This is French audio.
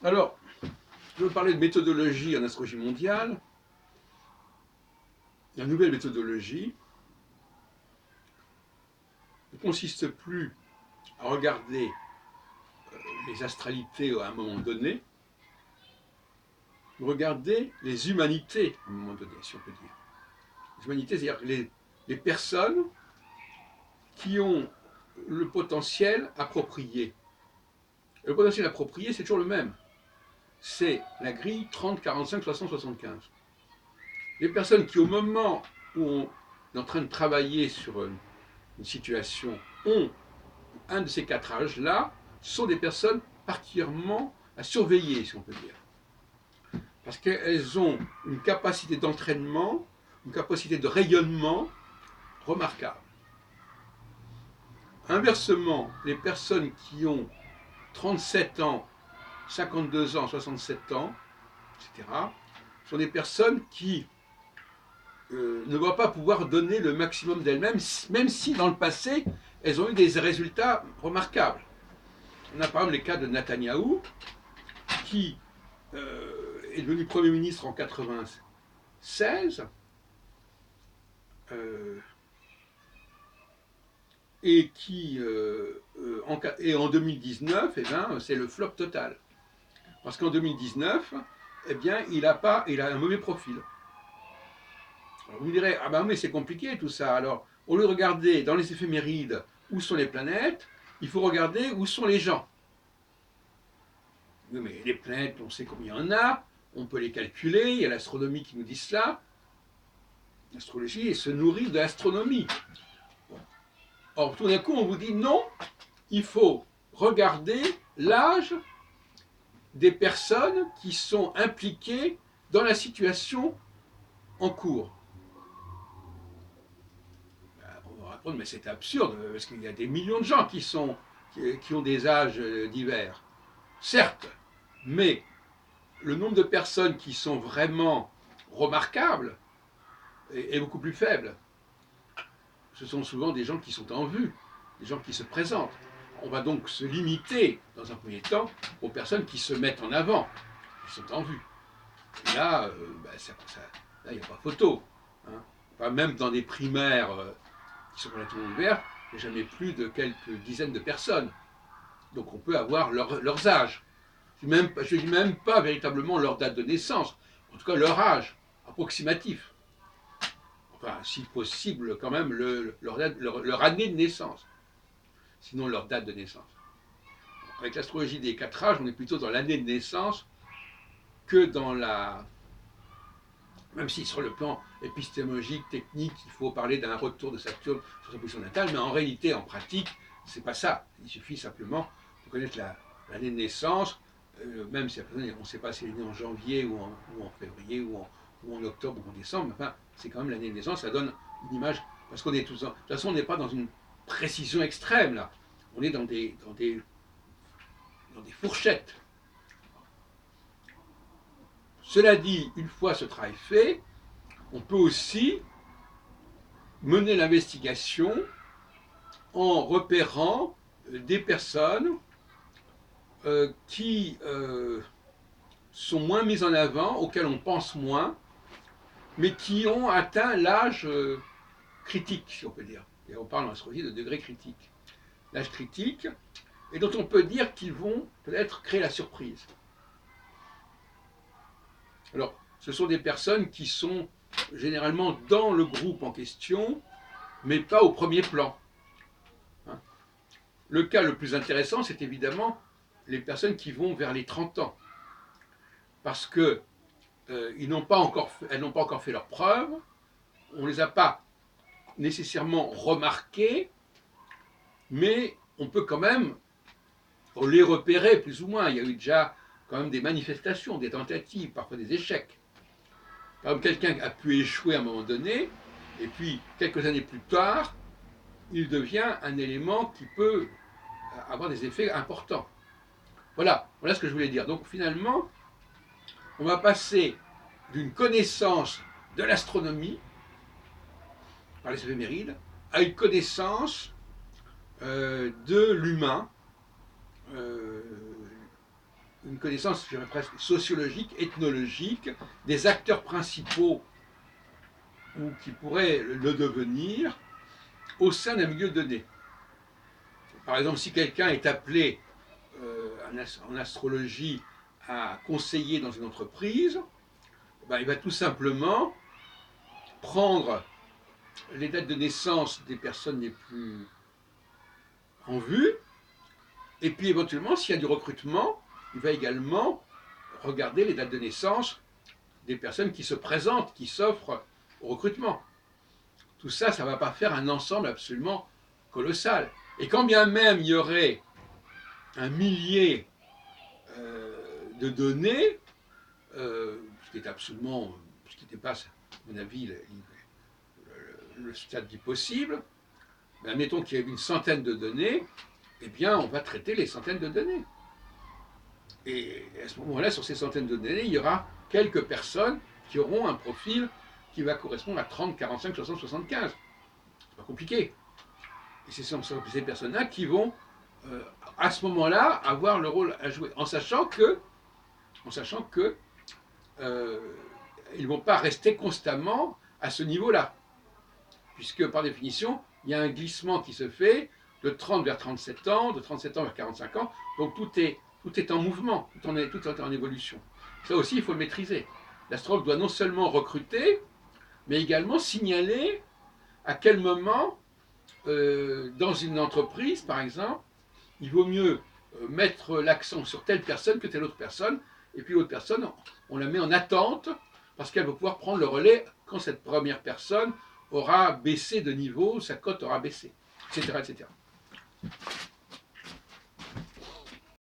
Alors, je veux parler de méthodologie en astrologie mondiale. La nouvelle méthodologie ne consiste plus à regarder les astralités à un moment donné, mais regarder les humanités à un moment donné, si on peut dire. Les humanités, c'est-à-dire les personnes qui ont le potentiel approprié. Et le potentiel approprié, c'est toujours le même. C'est la grille 30, 45, 60, 75. Les personnes qui, au moment où on est en train de travailler sur une situation, ont un de ces quatre âges-là, sont des personnes particulièrement à surveiller, si on peut dire. Parce qu'elles ont une capacité d'entraînement, une capacité de rayonnement remarquable. Inversement, les personnes qui ont 37 ans, 52 ans, 67 ans, etc., sont des personnes qui ne vont pas pouvoir donner le maximum d'elles-mêmes, même si dans le passé, elles ont eu des résultats remarquables. On a par exemple les cas de Netanyahou, qui est devenu Premier ministre en 1996, et qui, en 2019, eh ben, c'est le flop total. Parce qu'en 2019, eh bien, il a un mauvais profil. Alors vous me direz, ah ben mais c'est compliqué tout ça. Alors, au lieu de regarder dans les éphémérides où sont les planètes, il faut regarder où sont les gens. Oui, mais les planètes, on sait combien il y en a, on peut les calculer, il y a l'astronomie qui nous dit cela. L'astrologie se nourrit de l'astronomie. Bon. Or, tout d'un coup, on vous dit non, il faut regarder l'âge des personnes qui sont impliquées dans la situation en cours. On va répondre, mais c'est absurde, parce qu'il y a des millions de gens qui ont des âges divers. Certes, mais le nombre de personnes qui sont vraiment remarquables est beaucoup plus faible. Ce sont souvent des gens qui sont en vue, des gens qui se présentent. On va donc se limiter, dans un premier temps, aux personnes qui se mettent en avant, qui sont en vue. Et là, il n'y a pas photo. Hein. Enfin, même dans des primaires qui sont relativement ouvertes, il n'y a jamais plus de quelques dizaines de personnes. Donc on peut avoir leurs âges. Je ne dis même pas véritablement leur date de naissance, en tout cas leur âge approximatif. Enfin, si possible, quand même leur année de naissance, sinon leur date de naissance. Avec l'astrologie des quatre âges, on est plutôt dans l'année de naissance que dans la... Même si sur le plan épistémologique, technique, il faut parler d'un retour de Saturne sur sa position natale, mais en réalité, en pratique, c'est pas ça. Il suffit simplement de connaître l'année de naissance, même si on ne sait pas si elle est née en janvier ou en février ou en octobre ou en décembre, enfin, c'est quand même l'année de naissance, ça donne une image, parce qu'on est tous en... De toute façon, on n'est pas dans une précision extrême, là. On est dans des fourchettes. Cela dit, une fois ce travail fait, on peut aussi mener l'investigation en repérant des personnes qui sont moins mises en avant, auxquelles on pense moins, mais qui ont atteint l'âge critique, si on peut dire. Et on parle en astrologie de degré critique. L'âge critique, et dont on peut dire qu'ils vont peut-être créer la surprise. Alors, ce sont des personnes qui sont généralement dans le groupe en question, mais pas au premier plan. Hein. Le cas le plus intéressant, c'est évidemment les personnes qui vont vers les 30 ans. Parce que elles n'ont pas encore fait leurs preuves, on ne les a pas nécessairement remarquées, mais on peut quand même les repérer plus ou moins. Il y a eu déjà quand même des manifestations, des tentatives, parfois des échecs. Par exemple, quelqu'un a pu échouer à un moment donné, et puis quelques années plus tard, il devient un élément qui peut avoir des effets importants. Voilà ce que je voulais dire. Donc finalement, on va passer d'une connaissance de l'astronomie, par les éphémérides, à une connaissance de l'humain, une connaissance, je dirais presque sociologique, ethnologique, des acteurs principaux ou qui pourraient le devenir au sein d'un milieu donné. Par exemple, si quelqu'un est appelé en astrologie à conseiller dans une entreprise, ben, il va tout simplement prendre les dates de naissance des personnes les plus en vue, et puis éventuellement, s'il y a du recrutement, il va également regarder les dates de naissance des personnes qui se présentent, qui s'offrent au recrutement. Tout ça, ça ne va pas faire un ensemble absolument colossal. Et quand bien même il y aurait un millier de données, ce qui est absolument, ce qui dépasse, à mon avis, le stade du possible, mais admettons qu'il y ait une centaine de données, eh bien, on va traiter les centaines de données. Et à ce moment-là, sur ces centaines de données, il y aura quelques personnes qui auront un profil qui va correspondre à 30, 45, 60, 75. C'est pas compliqué. Et c'est ces personnes-là qui vont, à ce moment-là, avoir le rôle à jouer, en sachant que ils ne vont pas rester constamment à ce niveau-là. Puisque, par définition, il y a un glissement qui se fait de 30 vers 37 ans, de 37 ans vers 45 ans. Donc tout est en mouvement, tout est en évolution. Ça aussi, il faut le maîtriser. L'astrologue doit non seulement recruter, mais également signaler à quel moment, dans une entreprise, par exemple, il vaut mieux mettre l'accent sur telle personne que telle autre personne, et puis l'autre personne, on la met en attente, parce qu'elle va pouvoir prendre le relais quand cette première personne aura baissé de niveau, sa cote aura baissé, etc. etc.